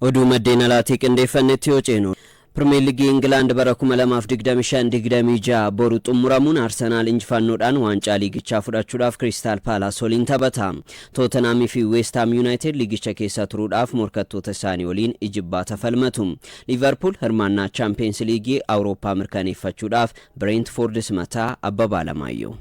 oduu maddeena laatii qindeeffannetti yoo ceenu Premier League England bara 2025 boru xumuramuun Arsenal injifannoodhaan waancaa liigichaa fudhachuudhaaf Crystal Palace waliin taphata. Tottenham fi West Ham United liigicha keessa turuudhaaf morkattoota isaanii waliin ijibbaata falmatu. Liverpool hirmaannaa Champions League Awurooppaa mirkaneeffachuudhaaf Brentford simataa Abbabaa Alamaayyoo.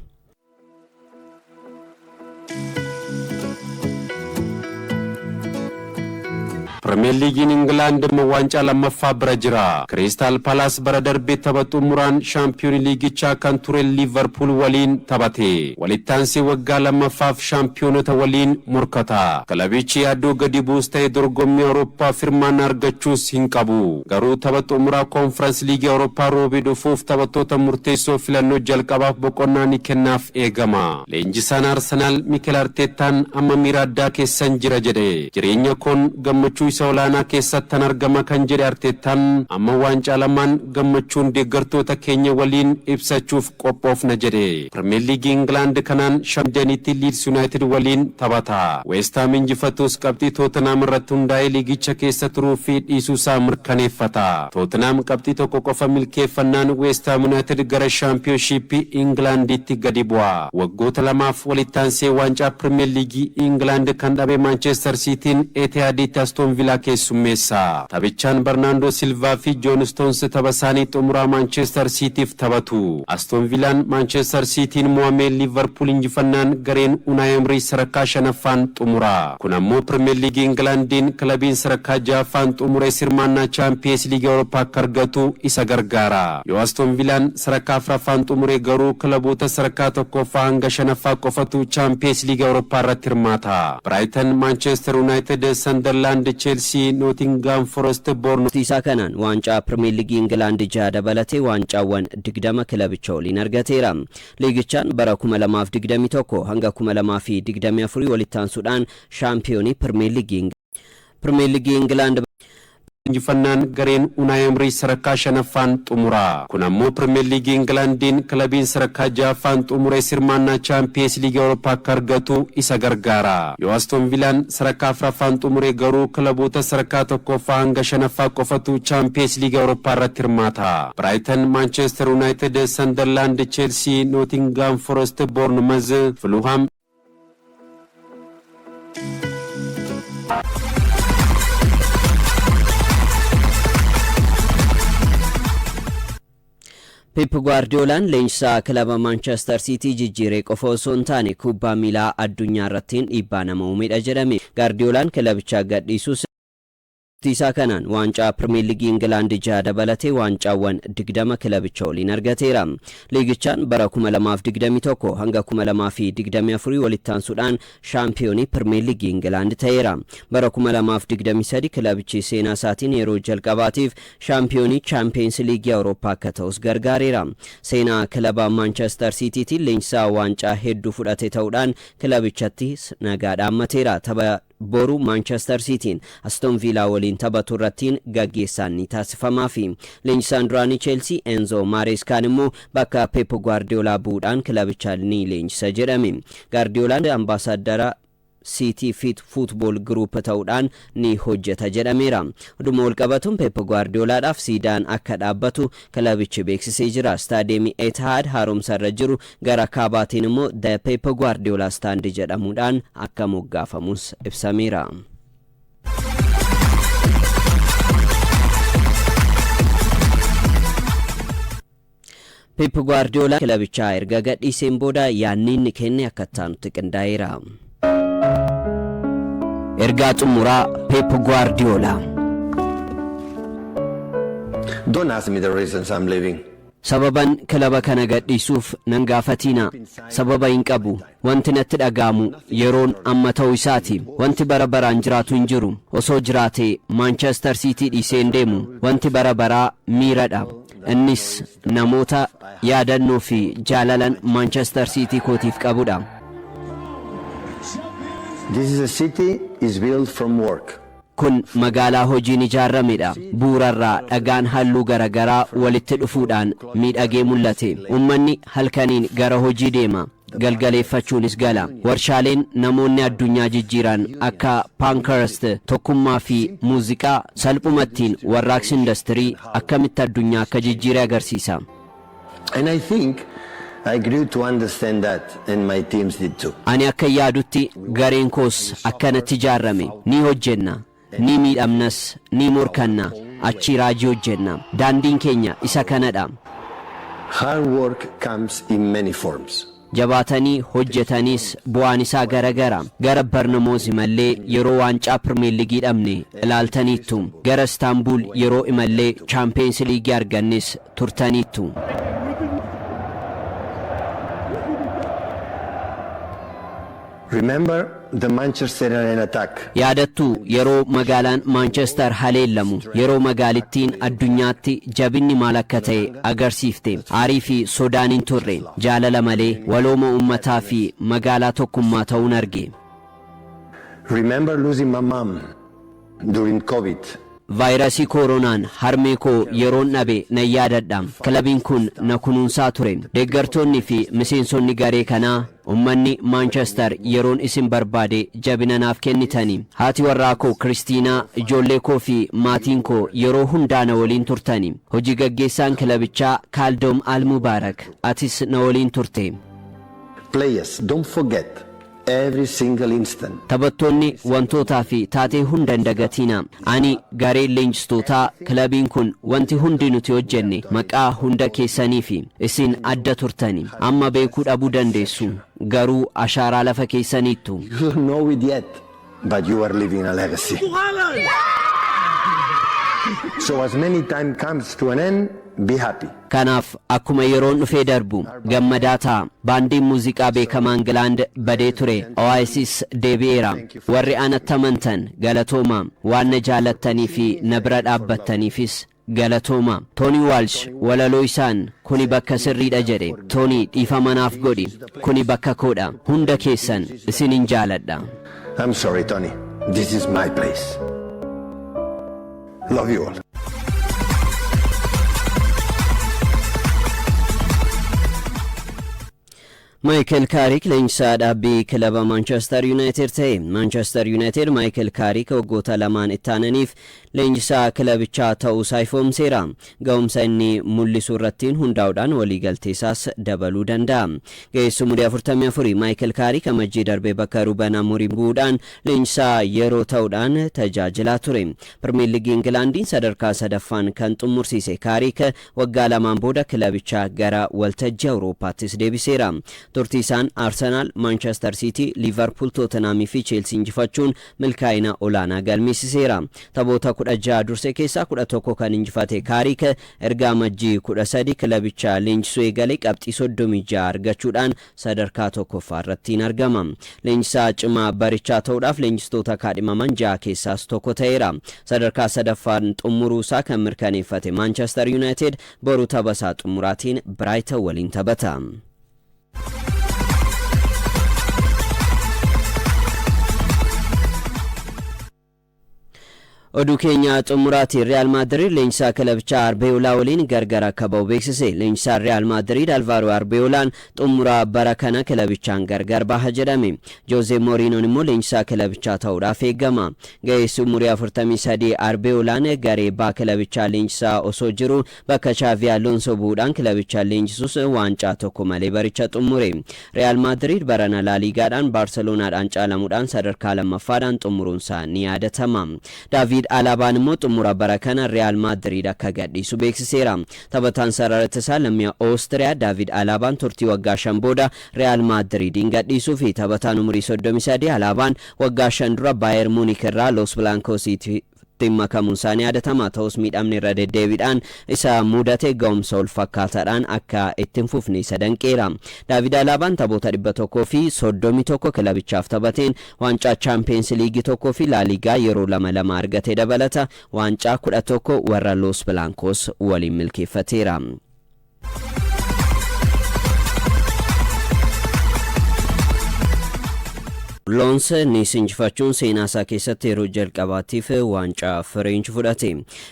Premier League England mawaancaa lammaffaa bira jira. Crystal Palace bara darbee taphattu muraan Champions League kan ture Liverpool waliin taphate. Walittaansi waggaa lammaffaaf shampiyonota waliin morkata. Kilabichi yaaduu gadi buustee dorgommii Awurooppaa firmaana argachuus hin qabu. Garuu taphattu muraa Conference League Awurooppaa roobii dhufuuf taphattoota murteessoo filannoo jalqabaaf boqonnaa ni kennaaf eegama. Leenjisaan Arsenal Mikel Arteetaan amma miira addaa keessan jira jedhe. Jireenya kun gammachuu olaanaa keessatti argama kan jedhe Arteetaan amma waancaa lamaan gammachuun deeggartoota keenya waliin ibsachuuf qophoofna jedhe. Premier League England kanaan shampiyonitti Leeds United waliin taphata. West Ham injifatus qabxii Tottenham irratti hundaa'ee liigicha keessa turuu fi dhiisuu isaa mirkaneeffata. Tottenham qabxii tokko qofa milkeeffannaan West Ham United gara Championship Englanditti gadi bu'a. Waggoota lamaaf walittaansee waancaa Premier League England kan dhabe Manchester Cityn Etihaditti Aston Villa keessummeessa. Taphichaan Bernardo Silva fi John Stones taphasaanii xumuraa Manchester Cityf taphatu. Aston Villaan Manchester Cityn mo'amee Liverpool injifannaan gareen Unai Emery sadarkaa 5ffaan xumura. Kun ammoo Premier League Englandin kilabiin sadarkaa 6ffaan xumuree sirmaannaa Champions League Awurooppaa akka argatu isa gargaara. Yoo Aston Villaan sadarkaa 4ffaan xumuree garuu kilaboota sadarkaa 1ffaa hanga 5ffaa qofatu Champions League Awurooppaa irratti hirmaata. Brighton, Manchester United, Sunderland, Chelsea, Nottingham Forest, Bournemouth isa kanaan waancaa Premier League England dabalatee waancawwan 20 kilabicha waliin argateera. Liigichaan bara 2021 hanga 2024 walittaansuudhaan shaampiyoonii Premier League England injifannaan gareen Unai Emery sadarkaa 5ffaan xumura. Kun ammoo Premier League Englandin kilabiin sadarkaa 6ffaan xumuree sirmaannaa Champions League Awurooppaa akka argatu isa gargaara. Yoo Aston Villaan sadarkaa 4ffaan xumuree garuu kilaboota sadarkaa 1ffaa hanga 5ffaa qofatu Champions League Awurooppaa irratti hirmaata. Brighton, Manchester United, Sunderland, Chelsea, Nottingham Forest, Bournemouth, Fulham Pep Guardiolaan leenjisaa kilaba Manchester City jijjiiree qofa osoo hin taane kubbaa miilaa addunyaa irratti dhiibbaa nama uumedha jedhame. Guardiolaan kilabicha gadhiisuus isa kanaan waancaa Premier League England dabalatee waancawwan 20 kilabicha waliin argateera. Liigichaan bara 2021 hanga 2024 walittaansuudhaan shaampiyoonii Premier League England ta'eera. Bara 2023 kilabichi seenaa isaatiin yeroo jalqabaatiif shaampiyoonii Champions League Awurooppaa akka ta'us gargaareera. Seenaa kilaba Manchester Citytiin leenjisaa waancaa hedduu fudhate ta'uudhaan kilabichatti nagaa dhaammateera. Tapha boru Manchester Cityn Aston Villa waliin taphatu irratti gaggeessaan ni taasifamaa fi leenjisaan duraanii Chelsea Enzo Maresca immoo bakka Pep Guardiola bu'uudhaan kilabicha ni leenjisa jedhame. Guardiolaan ambaasaadara City Fit Football Group ta'uudhaan ni hojjeta jedhameera. Dhuma walqabatuun Pep Guardiolaadhaaf Zidane akka dhaabbatu kilabichi beeksisee jira. Staadiyeemii Etihad haaromsa irra jiru gara kaabaatiin immoo The Pep Guardiola Stand jedhamuudhaan akka moggaafamus ibsameera. Pep Guardiola kilabicha erga gadhiiseen booda yaanni inni kenne akka taanutti qindaa'eera. Ergaa xumuraa Pep Guardiola. Don't ask me the reasons I'm leaving. Sababan kilaba kana gadhiisuuf nan gaafatina. Sababa hin qabu. Wanti natti dhagaamu yeroon amma ta'uu isaati. Wanti bara baraan jiraatu hin jiru. Osoo jiraate Manchester City dhiiseen deemu. Wanti bara baraa miiradha. Innis namoota yaadannoo fi jaalalan Manchester City kootiif qabudha. This is a city is built from work. Kun magaalaa hojiin ijaarramedha. Buurarraa dhagaan halluu garagaraa walitti dhufuudhaan miidhagee mul'ate. Uummanni halkaniin gara hojii deema. galgaleeffachuunis gala. Warshaaleen namoonni addunyaa jijjiiran akka Pankhurst tokkummaa fi muuziqaa salphumattiin warraaqsi industirii akkamitti addunyaa akka jijjiire agarsiisa. And I think I grew to understand that, and my teams did too. Ani akka yaadutti gareen koos akkanatti ijaarame. Ni hojjenna, ni miidhamnas, ni morkanna, achi raajii hojjenna. Daandiin keenya isa kanadha. Hard work comes in many forms. Jabaatanii hojjetanis bu'aan isaa garagara. Gara Barnamoos imallee yeroo waancaa Premier League dhabne ilaaltaniittu. Gara Istaanbul yeroo imallee Champions League argannes turtaniittu. Remember the Manchester Arena attack. Yaadattu yeroo magaalaan Manchester haleellamu yeroo magaalittiin addunyaatti jabinni maal akka ta'e agarsiifte. Aarii fi sodaan hin turre, jaalala malee walooma uummataa fi magaalaa tokkummaa ta'uun arge. Remember losing my mom during COVID. Vaayirasii koronaan harmee koo yeroon dhabe na yaadadha. Kilabiin kun na kunuunsaa ture. Deeggartoonni fi miseensonni garee kanaa ummanni Manchester yeroon isin barbaade jabina naaf kennitani. Haati warraa koo Kristiinaa, ijoollee koo fi maatiin koo yeroo hundaa na waliin turtani. Hojii gaggeessaan kilabichaa Kaaldoom Almubaarak, atis na waliin turte. Players, don't forget every single instant. Taphattoonni wantootaa fi taatee hunda hin dagatina. Ani garee leenjistootaa kilabiin kun wanti hundi nuti hojjenne maqaa hunda keessanii fi isin adda turtani. Amma beekuu dhabuu dandeessu, garuu ashaaraa lafa keessaniittu. You don't know it yet, but you are leaving a legacy. So as many time comes to an end, be happy. Kanaaf akkuma yeroon dhufee darbu gammadaa ta'a. Baandiin muuziqaa beekamaa Ingilaand badee ture Oasis deebi'eera. Warri anatti amantan galatooma. Waan na jaalattanii fi na bira dhaabbattaniifis galatooma. Tooni Walsh walaloo isaan kuni bakka sirriidha jedhe. Tooni dhiifama naaf godhi, kuni bakka koodha. Hunda keessan isinin jaaladha. I'm sorry, Tony. This is my place. Love you all. Michael Carrick leenjisaa dhaabbii kilaba Manchester United ta'e. Manchester United Michael Carrick waggoota lamaan ittaananiif leenjisaa kilabichaa ta'uu ifoomseera. Ga'umsa inni mul'isu irrattiin hundaa'uudhaan waliigaltee isaas dabaluu danda'a. Ga'eessu umurii 44 Michael Carrick amajjii darbee bakka Ruben Amorim bu'uudhaan leenjisaa yeroo ta'uudhaan tajaajilaa ture. Premier League Ingilaandiin sadarkaa sadaffaan kan xumursiise Carrick waggaa lamaan booda kilabichaa gara waltajjii Awurooppaattis deebiseera. Turtii isaan Arsenal, Manchester City, Liverpool, Tottenham fi Chelsea injifachuun milkaa'ina olaanaa galmeessiseera. Taphoota 16 dursee keessaa 11 kan injifate Carrick erga amajjii 13 kilabicha leenjisuu eegalee qabxii 36 argachuudhaan sadarkaa tokkoffaa irratti argama. Leenjisaa cimaa barichaa ta'uudhaaf leenjistoota kaadhimaman 6 keessaas tokko ta'eera. Sadarkaa sadaffaan xumuruu isaa kan mirkaneeffate Manchester United boru taphasaa xumuraatiin Brighton waliin taphata. Oduu keenya xumuraatiin Real Madrid leenjisaa kilabichaa Arbeolaa waliin gargar akka ba'u beeksise. Leenjisaa Real Madrid Alvaro Arbeolaan xumuraa bara kana kilabichaan gargar baha jedhame. Jose Mourinhoon immoo leenjisaa kilabichaa ta'uudhaaf eegama. Ga'eessi umurii 43 Arbeolaan garee baa kilabichaa leenjisaa osoo jiru bakka Xavi Alonso bu'uudhaan kilabichaa leenjisuus waancaa tokko malee baricha xumure. Real Madrid barana La Ligaadhaan Barcelonaadhaan caalamuudhaan sadarkaa lammaffaadhaan xumuruunsaa ni yaadatama. David Alabaan immoo xumura bara kana Real Madrid akka gadhiisu beeksiseera. Taphataan sarara ittisaa lammii Oostiriyaa David Alabaan turtii waggaa 5 booda Real Madridin gadhiisuu fi taphataan umurii 33 Alabaan waggaa 5 dura Bayern Munich irraa Los Blancositti makamuun isaanii yaadatama. Ta'us miidhamni irra deddeebiidhaan isa mudate ga'umsa ol fakkaataadhaan akka ittiin fufne isa danqeera. David Alabaan taphoota 131 kilabichaaf taphateen waancaa Champions League tokkoo fi La Ligaa yeroo 2 argate dabalata. Waancaa 11 warra Los Blancos waliin milkeeffateera. Lons Nice injifachuun seenaa isaa keessatti yeroo jalqabaatiif waancaa French fudhate.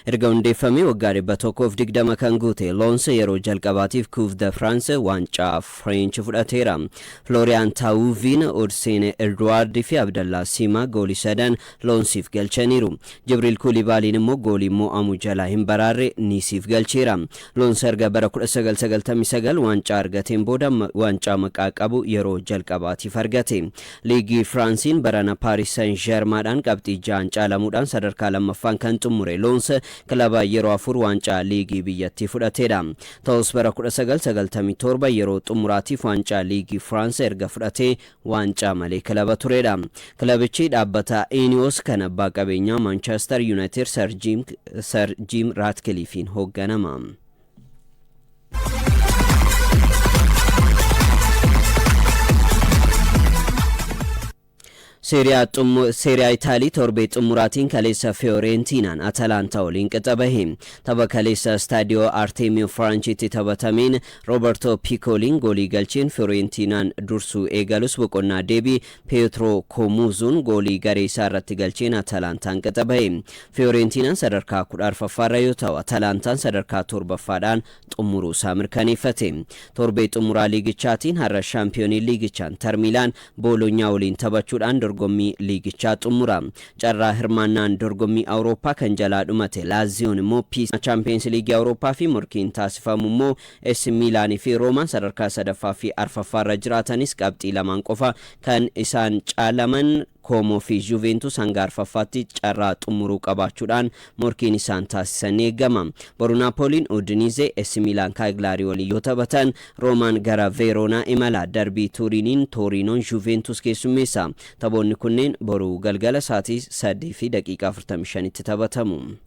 Erga hundeeffamee waggaa 120 kan guute Lons yeroo jalqabaatiif Coupe de France waancaa French fudhateera. Florian Thauvin, Odsene Edouard fi Abdallah Sima goolii sadan Lonsiif galchaniiru. Jibril Koulibaly'n immoo goolii mo'amu jalaa hin baraarre Nice'if galcheera. Lons erga bara 1999 waancaa argateen booda waancaa maqaa qabu yeroo jalqabaatiif argate. Liigii Fransiin barana Paris Saint-Germain qabxii 6 caalamuudhaan sadarkaa lammaffaan kan xumure Lons kilaba yeroo 4 waancaa liigii biyyattii fudhateedha. Ta'us bara 1997 yeroo xumuraatiif waancaa liigii France erga fudhatee waancaa malee kilaba tureedha. Kilabichi dhaabbata Ineos kan abbaa qabeenyaa Manchester United Sir Jim Ratcliffe'n hoogganama. Serie Italia torbe xumuraatiin kaleessa Fiorentinaan Atalanta waliin qixabahe. Tapha kaleessa Stadio Artemio Franchitti taphatameen Roberto Piccolin goolii galcheen Fiorentinaan dursuu eegalus boqonnaa deebii Pietro Comuzuun goolii garee isaa irratti galcheen Atalantaan qixabahe. Fiorentinaan sadarkaa 14ffaarra yoo ta'u Atalantaan sadarkaa 7ffaadhaan xumuruu isaa mirkaneeffate. Torbe xumuraa liigichaatiin har'a shaampiyoonii liigichaan Inter Milaan Bologna waliin taphachuudhaan dorgommii liigichaa xumura. Carraa hirmaannaan dorgommii Awurooppaa kan jalaa dhumate Lazioon immoo Champions League Awurooppaa fi morkiin taasifamu immoo AC Milaan fi Roomaan sadarkaa 3ffaa fi 4ffaarra jiraatanis qabxii 2 qofa kan isaan caalaman Como fi Juventus hanga 4ffaatti carraa xumuruu qabaachuudhaan morkiin isaan taasisan eegama. Boru Napoliin Udinese, AC Milan Cagliari waliin yoo taphatan Roomaan gara Verona imala. Darbii Turiniin Torinoon Juventus keessummeessa. Taphoonni kunneen boru galgala sa'aatii 3:45 tti taphatamu.